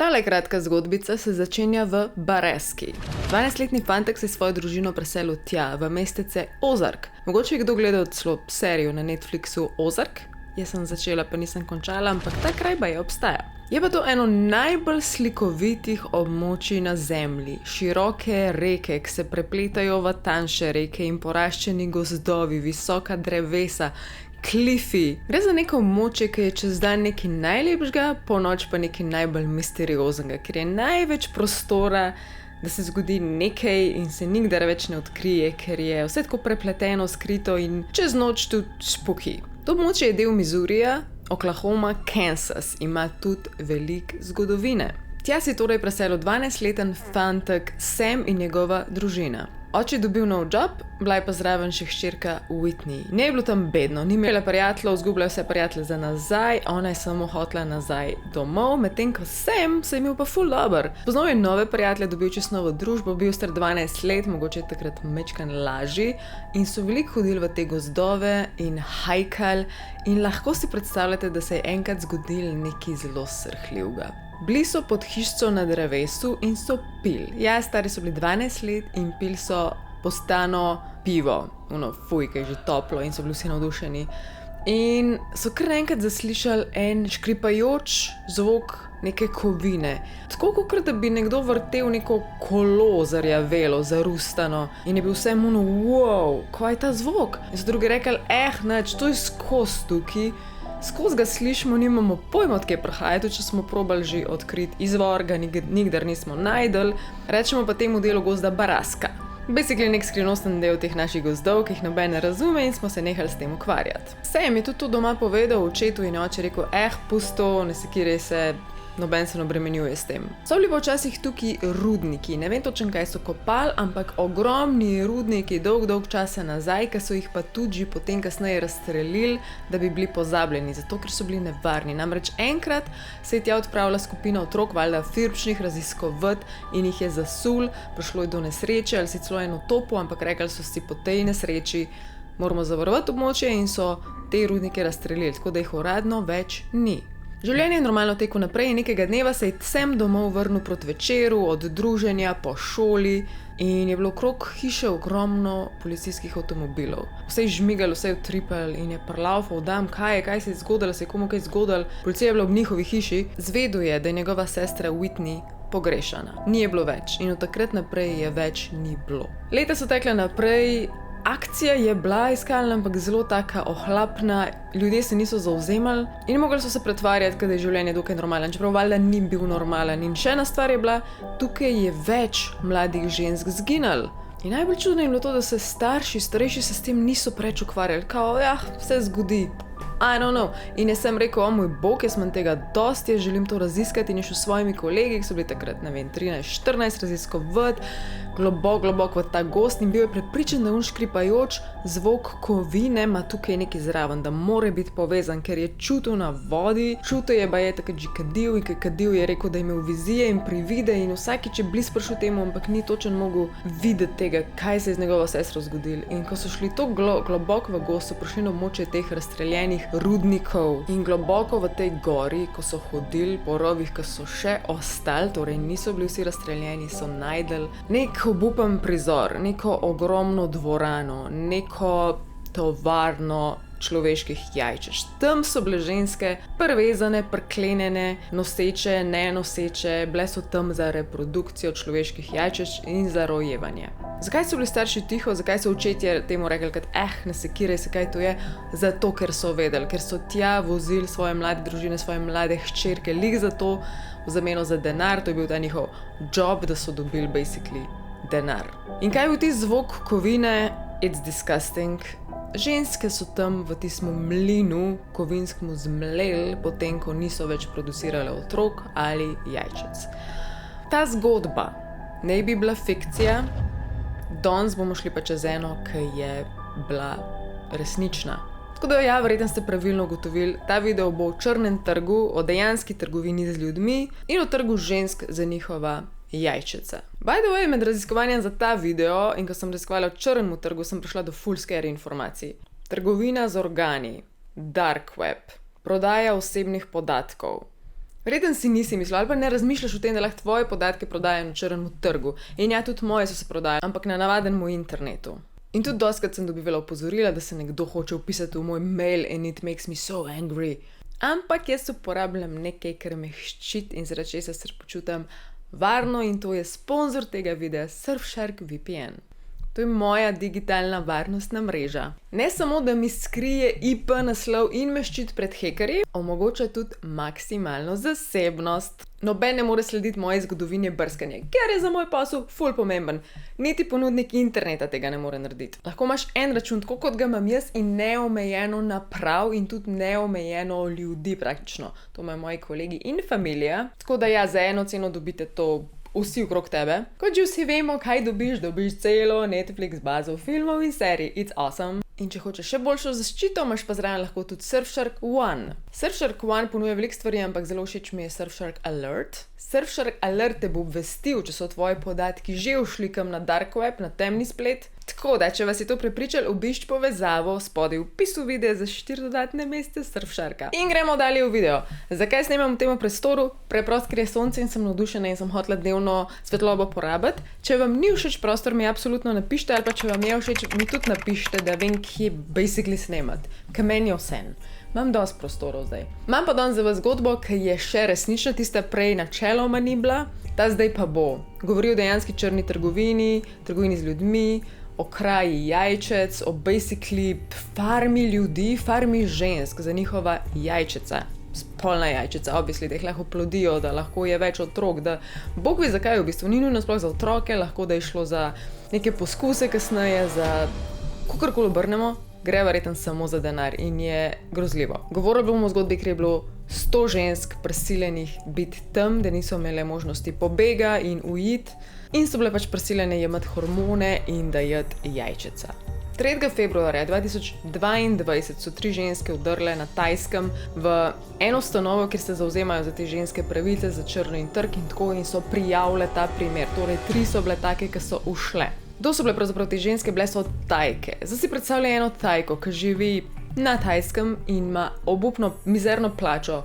Tale kratka zgodbica se začenja v Bareski. 12-letni fantek se je svojo družino preselil tja, v mestece Ozark. Mogoče je kdo gledal celo serijo na Netflixu Ozark? Jaz sem začela, pa nisem končala, ampak ta kraj je obstaja. Je pa to eno najbolj slikovitih območij na zemlji. Široke reke, ki se prepletajo v tanjše reke in poraščeni gozdovi, visoka drevesa, klifi. Gre za neko območje, ki je čez dan nekaj najlepšega, po noč pa nekaj najbolj misterioznega, ker je največ prostora, da se zgodi nekaj in se nikdar več ne odkrije, ker je vse tako prepleteno, skrito in čez noč tudi spooky. To območje je del Missourija, Oklahoma, Kansas, ima tudi veliko zgodovine. Tja si torej preselil 12-leten fantek Sam in njegova družina. Oče je dobil nov job, bila je pa zraven še hčerka Whitney. Ne je bilo tam bedno, ni imela prijateljev, izgubila vse prijatelje za nazaj, ona je samo hotela nazaj domov, medtem ko Sam se je imel pa ful dober. Poznal je nove prijatelje, dobil čisto novo družbo, bil star 12 let, mogoče je takrat mečkan lažji in so veliko hodili v te gozdove in hajkali in lahko si predstavljate, da se je enkrat zgodil nekaj zelo srhljivega. Bili so pod hišico na drevesu in so pili. Ja, stari so bili 12 let in pili so postano pivo. Fuj, ki je že toplo in so bili vsi navdušeni. In so kar enkrat zaslišali en škripajoč zvok neke kovine. Tako kot da bi nekdo vrtel neko kolo zarjavelo, zarustano. In je bil vse wow, kaj je ta zvok? In so drugi rekli, nič, to je skozi tukaj. Skozi ga slišimo, nimamo pojma, odkje prihaja, tudi če smo probali že odkriti izvor, ga nikdar nismo najdeli. Rečemo pa temu delu gozda Baraska. Basically nek skrivnosten del teh naših gozdov, ki jih noben ne razume in smo se nehali s tem ukvarjati. Sam je tudi to doma povedal očetu in je oče rekel, pusto, ne sekiraj se, noben se ne obremenjuje s tem. So bili pa včasih tukaj rudniki, ne vem točno kaj so kopali, ampak ogromni rudniki dolg časa nazaj, ki so jih pa tudi že potem kasneje razstrelili, da bi bili pozabljeni, zato ker so bili nevarni. Namreč enkrat se je tja odpravila skupina otrok, valjda firpčnih, raziskovati in jih je zasul, prišlo je do nesreče ali si celo eno topo, ampak rekli so si po tej nesreči, moramo zavarovati območje in so te rudnike razstrelili, tako da jih uradno več ni. Življenje je normalno teklo naprej in nekega dneva se je Sam domov vrnil proti večeru, od druženja, po šoli in je bilo okrog hiše ogromno policijskih avtomobilov. Vse je žmigali, vse je utripali in je prlaufal dam, kaj se je zgodilo, se je komu kaj zgodilo. Policija je bila ob njihovi hiši, zvedel je, da je njegova sestra Whitney pogrešana. Ni je bilo več in od takrat naprej je več ni bilo. Leta so tekla naprej. Akcija je bila iskalna, ampak zelo taka ohlapna, ljudje se niso zavzemali in mogli so se pretvarjati, da je življenje dokaj normalen, čeprav valjda ni bil normalen. In še ena stvar je bila, tukaj je več mladih žensk zginalo. In najbolj čudno je bilo to, da se starejši se s tem niso preč ukvarjali, kao, vse zgodi. I don't know. In jaz sem rekel, moj bog, jaz imam tega dosti, jaz želim to raziskati in je šel s svojimi kolegi, ki so bili takrat, 13-14, raziskovati, globoko v ta gozd in bil je prepričan, da škripajoč zvok kovine ima tukaj nekaj zraven, da mora biti povezan, ker je čutil na vodi, čutil je, je takrat že kadil in kadil je rekel, da je imel vizije in privide in vsakič je bliz prišel temu, ampak ni točno mogel videti tega, kaj se je z njegovo sestro zgodilo. In ko so šli to globoko v gozd, so prišli na območje teh razstreljenih rudnikov in globoko v tej gori, ko so hodili po rovih, ki so še ostali, torej niso bili vsi razstreljeni, so najdeli nek obupen prizor, neko ogromno dvorano, neko tovarno človeških jajčec. Tam so bile ženske prevezane, priklenjene, noseče, nenoseče, bile so tam za reprodukcijo človeških jajčec in za rojevanje. Zakaj so bili starši tiho, zakaj so očetje temu rekli, ne sekiraj se, kaj to je? Zato, ker so vedeli, ker so tja vozili svoje mlade družine, svoje mlade hčerke, lig za to, v zameno za denar, to je bil ta njihov job, da so dobili basically denar. In kaj je bil ti zvok kovine? It's disgusting. Ženske so tam v tistem mlinu kovinskemu zmleli, potem ko niso več producirale otrok ali jajčec. Ta zgodba ne bi bila fikcija, danes bomo šli pa čez eno, ki je bila resnična. Tako da verjetno ste pravilno ugotovili, ta video bo o črnem trgu, o dejanski trgovini z ljudmi in o trgu žensk za njihova jajčeca. By the way, med raziskovanjem za ta video in ko sem raziskovala o črnem trgu, sem prišla do full scary informacij. Trgovina z organi, dark web, prodaja osebnih podatkov, Verjetno si nisi mislil, ali pa ne razmišljaš o tem, da lahko tvoje podatke prodajajo na črnem trgu. In ja, tudi moje so se prodajale, ampak na navadenemu internetu. In tudi dostikrat sem dobivala opozorila, da se nekdo hoče vpisati v moj mail and it makes me so angry. Ampak jaz uporabljam nekaj, kar me ščiti in zaradi česa se počutim varno, in to je sponzor tega videa Surfshark VPN. To je moja digitalna varnostna mreža. Ne samo, da mi skrije IP naslov in me ščiti pred hekerji, omogoča tudi maksimalno zasebnost. Noben ne more slediti moje zgodovine brskanja, ker je za moj posel ful pomemben. Niti ponudnik interneta tega ne more narediti. Lahko imaš en račun, tako kot ga imam jaz, in neomejeno naprav in tudi neomejeno ljudi praktično. To imajo moji kolegi in familija. Tako da ja, za eno ceno dobite to vsi okrog tebe. Kot že vsi vemo, kaj dobiš celo Netflix bazo filmov in serij. It's awesome. In če hočeš še boljšo zaščito, imaš pa zraven lahko tudi Surfshark One. Surfshark One ponuja veliko stvari, ampak zelo všeč mi je Surfshark Alert. Surfshark Alert te bo obvestil, če so tvoji podatki že ušli kam na dark web, na temni splet. Tako da, če vas je to prepričal, obišči povezavo spodaj v opisu videa za 4 dodatne mesece Surfsharka. In gremo dalje v video. Zakaj snemam v tem prostoru? Preprosto, ker je sonce in sem navdušena in sem hotela dnevno svetlobo porabiti. Če vam ni všeč prostor, mi absolutno napište, ali pa če vam je všeč, mi tudi napište, da vem, kje basically snemati. Ker meni je vseeno. Imam dosti prostorov zdaj. Imam pa danes za vas zgodbo, ki je še resnična, tista prej načeloma ni bila, ta zdaj pa bo. Govori o dejanski črni trgovini, trgovini z ljudmi, o kraji jajčec, o basically farmi ljudi, farmi žensk za njihova jajčeca. Spolna jajčica, obvisli, da jih lahko plodijo, da lahko je več otrok, da Bog ve zakaj v bistvu, ni nujno sploh za otroke, lahko da je šlo za neke poskuse kasneje, za kakorkoli obrnemo, gre verjetno samo za denar in je grozljivo. Govorili bomo o zgodbi, ker je bilo 100 žensk prisiljenih biti tam, da niso imele možnosti pobega in ujiti, in so bile pač prisiljene jemati hormone in da jeti jajčeca. 3. februarja 2022 so 3 ženske vdrle na Tajskem v eno ustanovo, kjer se zavzemajo za te ženske pravice, za črni trg in tako, in so prijavile ta primer. Torej 3 so bile take, ki so ušle. Kdo so bile pravzaprav te ženske? Bile so Tajke. Zdaj si predstavljaj eno Tajko, ki živi na Tajskem in ima obupno, mizerno plačo,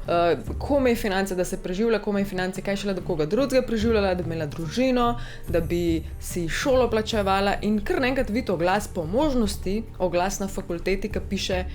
komaj finance, da se preživlja, komaj finance, kaj šele do koga drugega preživljala, da bi imela družino, da bi si šolo plačevala, in kar naenkrat vidi oglas po možnosti, oglas na fakulteti, ki piše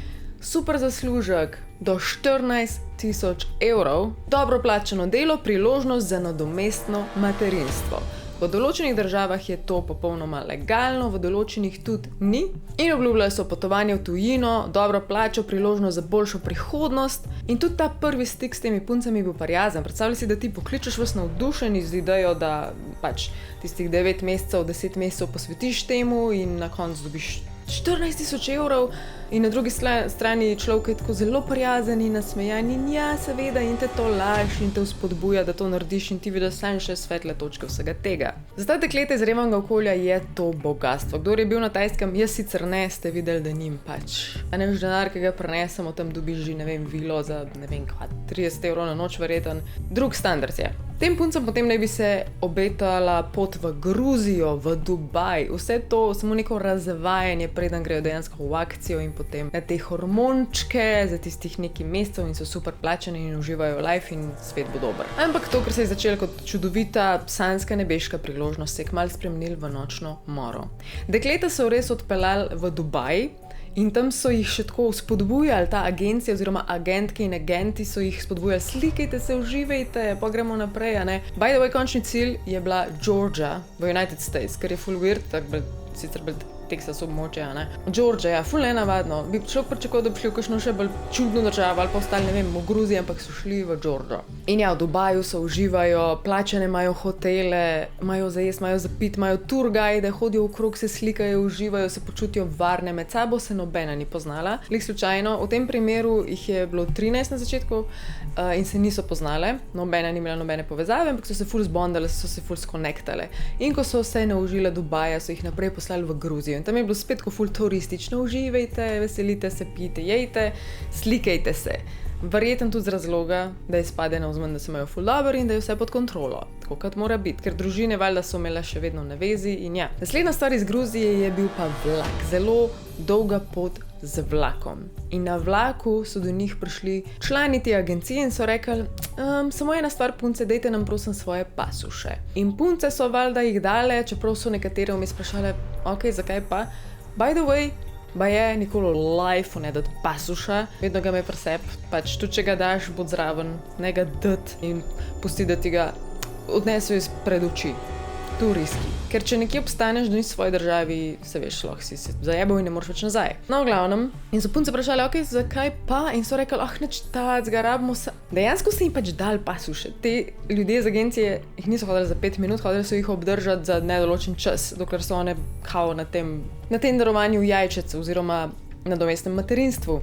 super zaslužek do 14.000 evrov, dobro plačano delo, priložnost za nadomestno materinstvo. V določenih državah je to popolnoma legalno, v določenih tudi ni. In obljubljajo so potovanje v tujino, dobro plačo, priložnost za boljšo prihodnost. In tudi ta prvi stik s temi puncami je bil prijazen. Predstavljaj si, da ti pokličeš vas navdušeni z idejo, da pač tistih 9 mesecev, 10 mesecev posvetiš temu in na koncu dobiš 14.000 evrov. In na drugi strani človek je tako zelo prijazen in nasmejan in ja, seveda, in te to laž in te vzpodbuja, da to narediš, in ti vidiš samo še svetle točke vsega tega. Za ta dekleta iz revnega okolja je to bogastvo. Kdor je bil na Tajskem, jaz sicer ne, ste videli, da njim pač. A ne veš, denar, ki ga prenesemo, tam dobiš že, ne vem, vilo za, ne vem, 30 evrov na noč verjeten. Drug standard je. Tem puncem potem naj bi se obetala pot v Gruzijo, v Dubaj. Vse to samo neko razvajanje, preden grejo dejansko v akcijo in potem na te hormončke za tistih nekaj mesecev in so super plačeni in uživajo life in svet bo dober. Ampak to, kar se je začelo kot čudovita sanjska nebeška priložnost, se je kmalu spremenil v nočno moro. Dekleta so res odpeljali v Dubaj in tam so jih še tako spodbujali, ta agencija oziroma agentke in agenti so jih spodbujali, slikajte se, uživajte, pa gremo naprej, a ne. By the way, končni cilj je bila Georgia v United States, ker je full weird, tako sicer bolj Texas območje, a ne. Georgia, ja, ful nenavadno. Bi človek pričakoval, da bi šli v kakšno še bolj čudno državo ali pa ostali, ne vem, v Gruziji, ampak so šli v Georgio. In ja, v Dubaju so uživajo, plačane imajo hotele, imajo za jesti, imajo za piti, imajo tour guide, hodijo okrog, se slikajo, uživajo, se počutijo varne, med sabo se nobena ni poznala. Glih slučajno, v tem primeru jih je bilo 13 na začetku in se niso poznale, nobena ni imela nobene povezave, ampak so se ful zbondale, so se ful skonektale. In ko so se naužile Dubaja, so jih naprej poslali v Gruzijo. In tam je bilo spet ko ful turistično, uživajte, veselite se, pijte, jejte, slikajte se. Verjetno tudi z razloga, da je izpade navzven, da se imajo ful dobro in da je vse pod kontrolo, tako kot mora biti, ker družine valjda so imele še vedno na vezi in ja. Naslednja stvar iz Gruzije je bil pa vlak, zelo dolga pot z vlakom. In na vlaku so do njih prišli člani te agencije in so rekli, samo ena stvar, punce, dajte nam prosim svoje pasuše. In punce so valjda jih dale, čeprav so nekatere vmes sprašale, ok, zakaj pa? By the way, ba je nikoli v lifeu ne dati pasuša, vedno ga me presep, pač tudi če ga daš, bod zraven, ne ga dati in pusti, da ti ga odnesu iz pred oči. Tu riski. Ker če nekje obstaneš, da nisi v svoji državi, se veš, lahko si se zajebal in ne moreš več nazaj. No, v glavnem, in so punce vprašali, ok, zakaj pa? In so rekli, nič tacga, rabimo se. Dejansko so jim pač dali pasuše. Te ljudje z agencije jih niso hodili za 5 minut, hodili so jih obdržati za nedoločen čas, dokler so one kao na tem darovanju jajčec oziroma na nadomestnem materinstvu.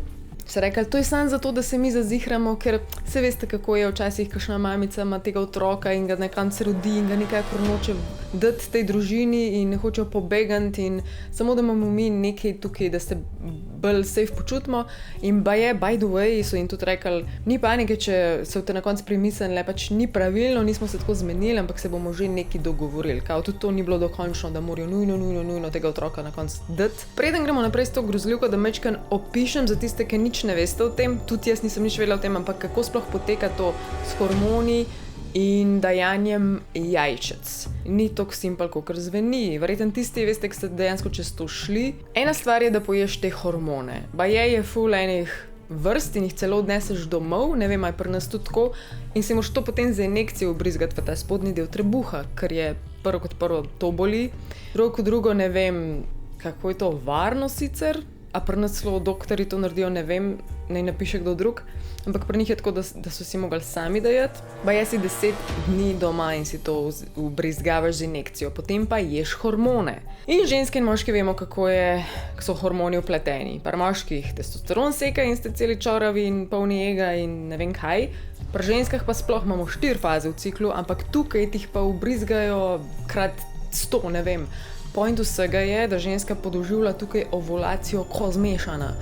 So rekli, to je samo zato, da se mi zazihramo, ker se veste, kako je včasih kakšna mamica ima tega otroka in ga nekam se rodi in ga nekako noče dati tej družini in ne hoče pobegati in samo da imamo mi nekaj tukaj, da se bolj safe počutimo. In by the way, so jim tudi rekli, ni panike, če se te na koncu premislili, pač ni pravilno, nismo se tako zmenili, ampak se bomo že nekaj dogovorili. Kao tudi to ni bilo dokončno, da morajo nujno tega otroka na koncu dati. Preden gremo naprej s to grozljivko, da mečkan opišem za tiste, ki nič ne veste o tem, tudi jaz nisem nič vedela o tem, ampak kako sploh poteka to s hormoni in dajanjem jajčec. Ni tako simpel, kot zveni. Verjetno tisti veste, ki ste dejansko čez to šli. Ena stvar je, da poješ te hormone. Je ful enih vrst in jih celo odneseš domov, ne vem, pri nas tudi tako, in si moraš to potem z injekcijo vbrizgati v ta spodnji del trebuha, ker je prvo kot prvo to boli. Drugo kot drugo ne vem, kako je to varno sicer, a pri nas celo doktorji to naredijo, ne vem, naj napiše kdo drug, ampak pri njih je tako, da so si mogli sami dajati. Si 10 dni doma in si to vbrizgavaš z injekcijo, potem pa ješ hormone. In ženske in moški vemo, kako so hormoni vpleteni. Pri moških testosteron seka in ste celi čoravi in polni ega in ne vem kaj. Pri ženskah pa sploh imamo 4 faze v ciklu, ampak tukaj tih pa vbrizgajo krat 100, ne vem. Point vsega je, da ženska podoživlja tukaj ovulacijo ko zmešana.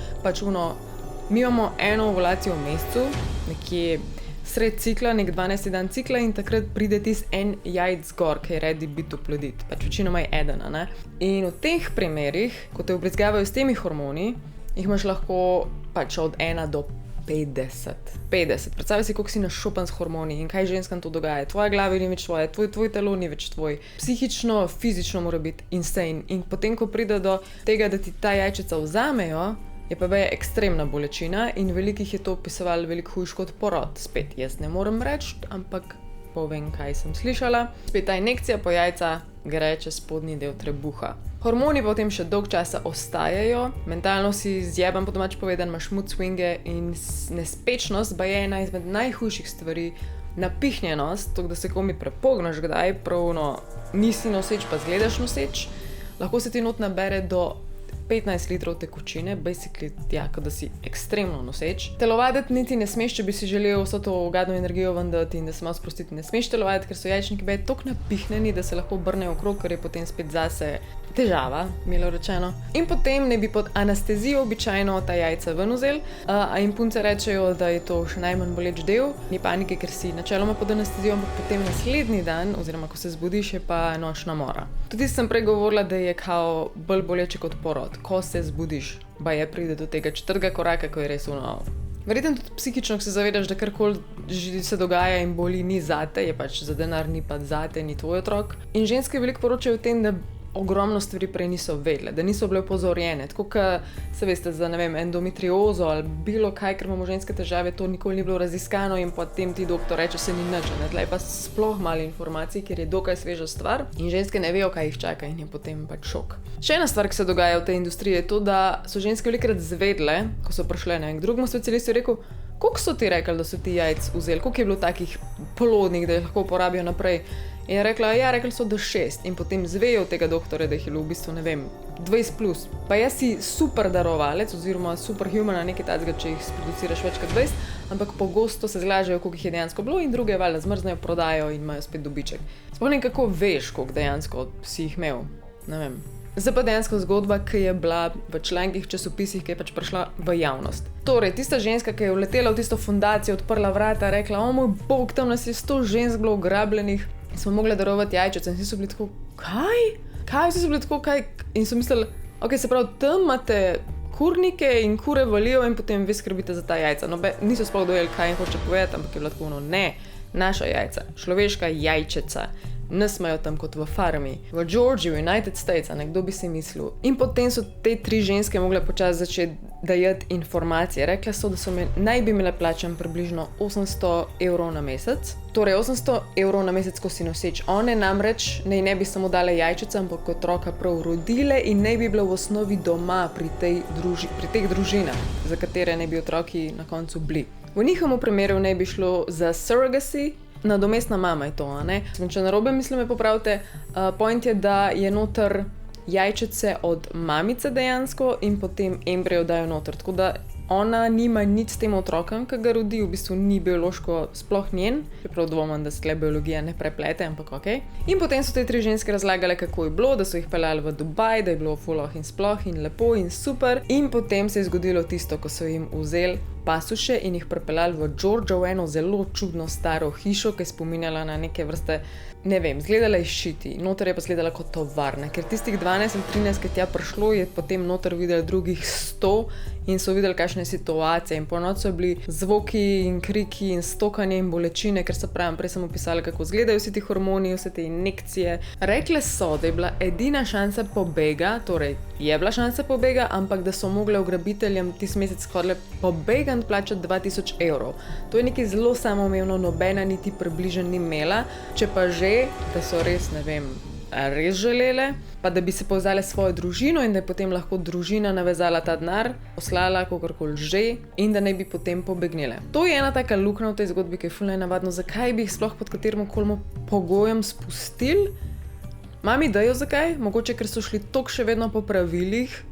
Mi imamo eno ovulacijo v mesecu, nekje sred cikla, nek 12. dan cikla in takrat pride tisti en jajc gor, ki je ready biti oplodit. Večinoma je eden, ne? In v teh primerih, ko te vbrizgavajo s temi hormoni, jih imaš lahko od 1 do 50. Predstavljaj si, koliko si našopan s hormoni in kaj ženskam to dogaja. Tvoja glava ni več tvoje, tvoj telo ni več tvoj. Psihično, fizično mora biti insane. In potem, ko pride do tega, da ti ta jajčica vzamejo, je pa ekstremna bolečina in velikih je to opisovalo veliko hujš kot porod. Spet, jaz ne morem reči, ampak povem, kaj sem slišala. Spet ta injekcija po jajca gre čez spodnji del trebuha. Hormoni potem še dolg časa ostajajo, mentalno si zjebam, po domač povedan, imaš mood swinge in nespečnost je ena izmed najhujših stvari. Napihnjenost, to, da se komi prepogneš kdaj, pravno nisi noseč, pa zgledaš noseč, lahko se ti not nabere do 15 litrov tekočine, basically, kot da si ekstremno noseč. Telovaditi niti ne smeš, če bi si želel vso to gadno energijo vendati in da se malo sprostiti. Ne smeš telovaditi, ker so jajčniki toliko napihnjeni, da se lahko obrnejo okrog, ker je potem spet zase težava, milo rečeno. In potem ne bi pod anestezijo običajno ta jajca ven vzeli, in punce rečejo, da je to še najmanj boleč del. Ni panike, ker si načeloma pod anestezijo, ampak potem naslednji dan, oziroma ko se zbudiš, je pa nočna mora. Tudi sem prej govorila, da je kao bolj boleče kot porod. Ko se zbudiš, pride do tega 4. koraka, ko je res Verjetno tudi psihično, ko se zavedaš, da karkoli se dogaja in boli, ni zate, je pač za denar, ni pa zate, ni tvoj otrok. In ženske veliko poročajo o tem, da ogromno stvari prej niso vedele, da niso bile opozorjene. Tako, kot se veste za, ne vem, endometriozo ali bilo kaj, ker imamo ženske težave, to nikoli ni bilo raziskano in potem ti doktor reče, se ni nič. Tlej pa sploh malo informacij, ker je dokaj sveža stvar in ženske ne vejo, kaj jih čaka in je potem pač šok. Še ena stvar, ki se dogaja v tej industriji, je to, da so ženske velikokrat zvedle, ko so prišle, ne vem, k drugemu specialistu je rekel, koliko so ti rekli, da so ti jajc vzeli, koliko je bilo takih plodnih, da jih lahko uporabijo naprej. In je rekla, rekli so, da 6 in potem zvejo od tega doktorja, da jih je bilo v bistvu, ne vem, 20+. Pa jaz si super darovalec oziroma superhuman, nekaj takega, če jih sproduciraš več kot 20, ampak pogosto se zglažajo, koliko jih je dejansko bilo in druge valjda zmrznejo, prodajo in imajo spet dobiček. Sploh ne kako veš, koliko dejansko si jih imel, ne vem. Zdaj pa dejansko zgodba, ki je bila v člankih, časopisih, ki je pač prišla v javnost. Torej, tista ženska, ki je vletela v tisto fundacijo, odprla vrata, rekla, o moj bog, tam nas je 100 žensk bilo ugrabljenih in smo mogli darovati jajčec in vsi so bili tako, kaj? Vsi so bili tako, kaj? In so mislili, ok, se pravi, tam imate kurnike in kure valijo in potem vi skrbite za ta jajca. Niso sploh dojeli, kaj jim hoče povedati, ampak je bilo tako ono, ne, naša jajca, človeška jajčeca. Ne smejo tam kot v farmi. V Georgiji, v United States, kdo bi si mislil. In potem so te 3 ženske mogle počasi začeti dajati informacije. Rekle so, da naj bi imele plačan približno 800 evrov na mesec. Torej 800 evrov na mesec, ko si noseč. One namreč ne bi samo dale jajčice, ampak kot otroka prav rodile in naj bi bila v osnovi doma pri teh družinah, za katere naj bi otroki na koncu bili. V njihovem primeru naj bi šlo za surrogacy, nadomestna mama je to, ne? Če narobe mislim, me popravite, point je, da je noter jajčice od mamice dejansko in potem embrijo dajo noter, tako da ona nima nič s tem otrokom, ki ga rodi, v bistvu ni biološko sploh njen, čeprav dvomim, da se tle biologija ne preplete, ampak okej. In potem so te 3 ženske razlagale, kako je bilo, da so jih peljali v Dubaj, da je bilo fuloh in sploh in lepo in super. In potem se je zgodilo tisto, ko so jim vzeli pasuše in jih prepeljali v Georgijo, v eno zelo čudno staro hišo, ki je spominjala na neke vrste, ne vem, izgledala je šiti, noter je pa izgledala kot tovarna, ker tistih 12 ali 13, ki tja prišlo, je potem noter videli drugih 100 in so videli, kakšne situacije in po noč so bili zvoki in kriki in stokanje in bolečine, ker se pravim, prej sem opisala, kako izgledajo vsi ti hormoni, vse te injekcije. Rekle so, da je bila edina šansa pobega, torej je bila šansa pobega, ampak da so mogle ugrabiteljem tisti mesec hodile pobegant plačati 2000 evrov. To je nekaj zelo samoumevno, nobena niti približno ni imela, če pa že, da so res, ne vem, res želele, pa da bi se povezale svojo družino in da je potem lahko družina navezala ta denar, poslala kakorkoli že in da ne bi potem pobegnile. To je ena taka luknja v tej zgodbi, ki je ful nenavadno, zakaj bi jih sploh pod katerim okoljem pogojem spustili. Mami dajo zakaj, mogoče ker so šli toliko še vedno po pravilih,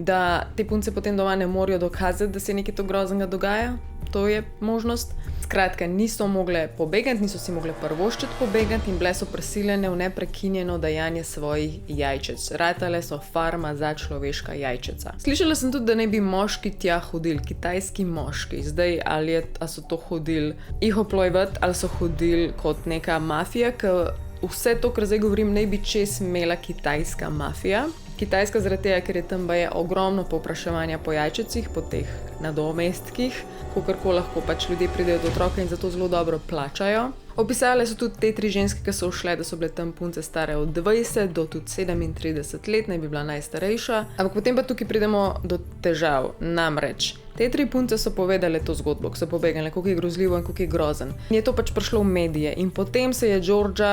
da te punce potem doma ne morajo dokazati, da se nekaj to groznega dogaja. To je možnost. Skratka, niso mogle pobegati, niso si mogle prvoščiti pobegati in bile so prisiljene v neprekinjeno dajanje svojih jajčec. Ratale so farma za človeška jajčeca. Slišala sem tudi, da ne bi moški tja hodili, kitajski moški. Zdaj, ali so to hodili ihoplojvat, ali so hodili kot neka mafija, vse to, kar zdaj govorim, naj bi čez imela kitajska mafija. Kitajska zaradi tega, ker je tam baje ogromno povpraševanja po jajčecih, po teh nadomestkih, kolikor lahko pač ljudje pridejo do otroka in zato zelo dobro plačajo. Opisale so tudi te 3 ženske, ki so ušle, da so bile tam punce stare od 20 do tudi 37 let, naj bi bila najstarejša. Ampak potem pa tukaj pridemo do težav. Namreč, te 3 punce so povedale to zgodbo, ko so pobegale, kako je grozljivo in kako je grozen. In je to pač prišlo v medije. In potem se je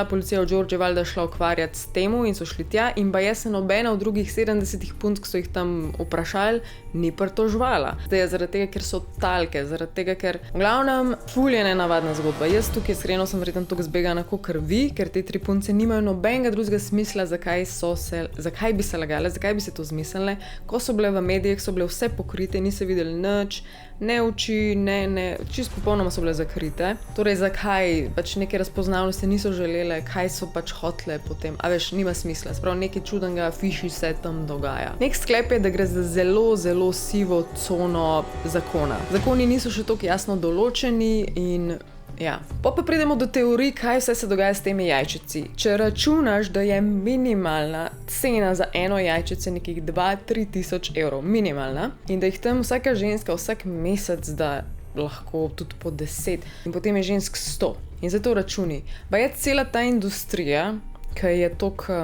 policija v Georgiji valjda šla ukvarjati s temu in so šli tja in baje se nobena od drugih 70 punc, ki so jih tam vprašali, ni pritoževala. Zdaj je zaradi tega, ker so talke, zaradi tega, ker v glavnem ful je nenavadna zgodba. Jaz tukaj iskreno sem verjetno toliko zbegana kakor vi, ker te 3 punce nimajo nobenega drugega smisla, zakaj bi se lagale, zakaj bi se to zmislile. Ko so bile v medijih, so bile vse pokrite, niso videli nič, ne oči, ne, čisto popolnoma so bile zakrite. Torej, zakaj pač neke razpoznavnosti niso želele, kaj so pač hotele potem, a veš, nima smisla, sprav nekaj čudenega fiši se tam dogaja. Nek sklep je, da gre za zelo, zelo sivo cono zakona. Zakoni niso še toliko jasno določeni in ja. Pa pridemo do teorij, kaj vse se dogaja s temi jajčici. Če računaš, da je minimalna cena za eno jajčice nekih 2-3 tisoč evrov, minimalna, in da jih tam vsaka ženska vsak mesec da lahko tudi po 10 in potem je žensk 100. In zato računi. Pa je cela ta industrija, ki je toliko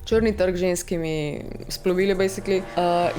črni trg ženskimi splovili, basically,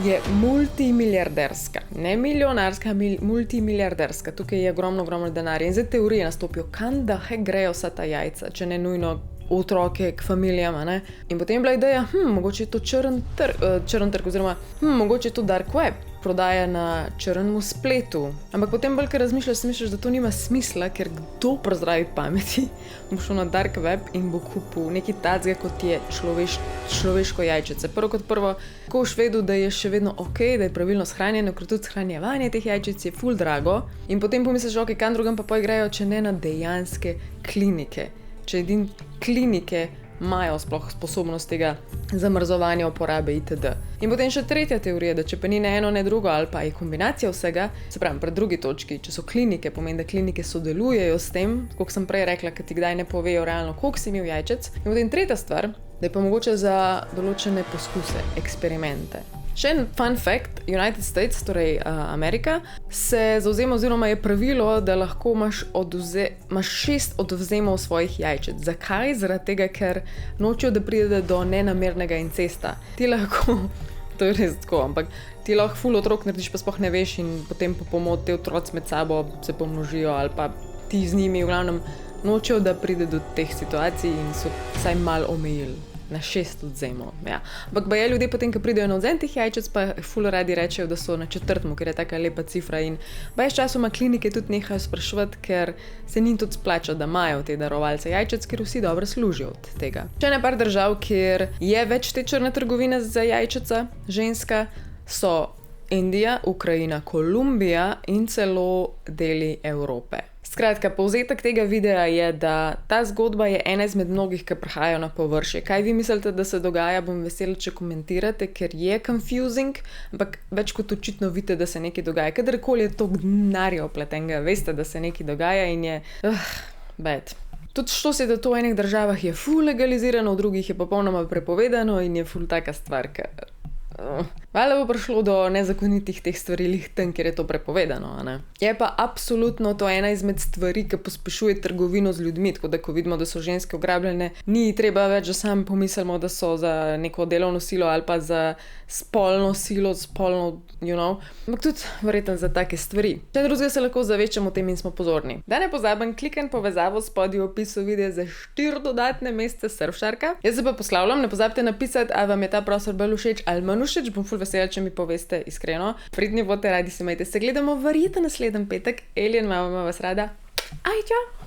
je multimiliarderska. Ne milijonarska, multimiliarderska. Tukaj je ogromno denarja. In zdaj teorije nastopijo, kam da grejo vsa ta jajca, če ne nujno otroke k familijama, ne? In potem je bila ideja, mogoče je to črn trg, oziroma mogoče je to dark web, prodaja na črnemu spletu. Ampak potem bolj, ker razmišljaš, da to nima smisla, ker kdo pri zdravi pameti bo šel na dark web in bo kupil nekaj tacga, kot je človeško jajčice. Prvo, ko boš vedel, da je še vedno okej, da je pravilno shranjeno, ker tudi shranjevanje teh jajčic je ful drago. In potem pomisliš, okej, kam drugam pa igrajo, če ne na dejanske klinike. Če edin klinike imajo sploh sposobnost tega zamrzovanja, uporabe itd. In potem še tretja teorija, da če pa ni ne eno, ne drugo, ali pa je kombinacija vsega, se pravi, pri drugi točki, če so klinike, pomeni, da klinike sodelujejo s tem, kot sem prej rekla, ker ti kdaj ne povejo realno, koliko si imel jajčec. In potem tretja stvar, da je pa mogoče za določene poskuse, eksperimente. Še en fun fact, United States, torej Amerika, se zauzema oziroma je pravilo, da lahko imaš 6 odvzemov svojih jajčec. Zakaj? Zaradi tega, ker nočejo, da pride do nenamernega incesta. Ti lahko, to je res tako, ampak ti lahko ful otrok narediš, pa sploh ne veš in potem po pomoč te otroci med sabo se pomnožijo ali pa ti z njimi, v glavnem nočejo, da pride do teh situacij in so vsaj malo omejili. Na 6 odzemov, ja. Ampak baje ljudje potem, ko pridejo na odzem teh jajčec, pa ful radi rečejo, da so na 4, ker je taka lepa cifra in baje s časoma klinike tudi nehajo spraševati, ker se njim tudi splača, da imajo te darovalce jajčec, ker vsi dobro služijo od tega. Še ne par držav, kjer je več te črne trgovine za jajčeca ženska, so Indija, Ukrajina, Kolumbija in celo deli Evrope. Skratka, povzetek tega videa je, da ta zgodba je ena izmed mnogih, ki prihajajo na površje. Kaj vi mislite, da se dogaja, bom vesela, če komentirate, ker je confusing, ampak več kot očitno vidite, da se nekaj dogaja. Kadarkoli je to denarja opletenega, veste, da se nekaj dogaja in je bad. Tudi što se, da to v enih državah je ful legalizirano, v drugih je popolnoma prepovedano in je ful taka stvar, ker valjda bo prišlo do nezakonitih teh stvari lih tam, kjer je to prepovedano, a ne? Je pa absolutno to ena izmed stvari, ki pospešuje trgovino z ljudmi, tako da ko vidimo, da so ženske ugrabljene, ni treba več, da sami pomislimo, da so za neko delovno silo ali pa za spolno silo, ampak tudi verjetno za take stvari. Če drugega se lahko zavečamo o tem in smo pozorni. Da ne pozabim, klikaj povezavo spodaj v opisu videa za 4 dodatne mesece Surfsharka. Jaz se pa poslavljam, ne pozabite napisati, ali vam je ta prostor bolj všeč ali manj všeč, bom ful vesela, če mi poveste iskreno. Pridni bote, radi se imejte, se gledamo verjetno naslednji petek. Alien mama vas rada. Aj, čau!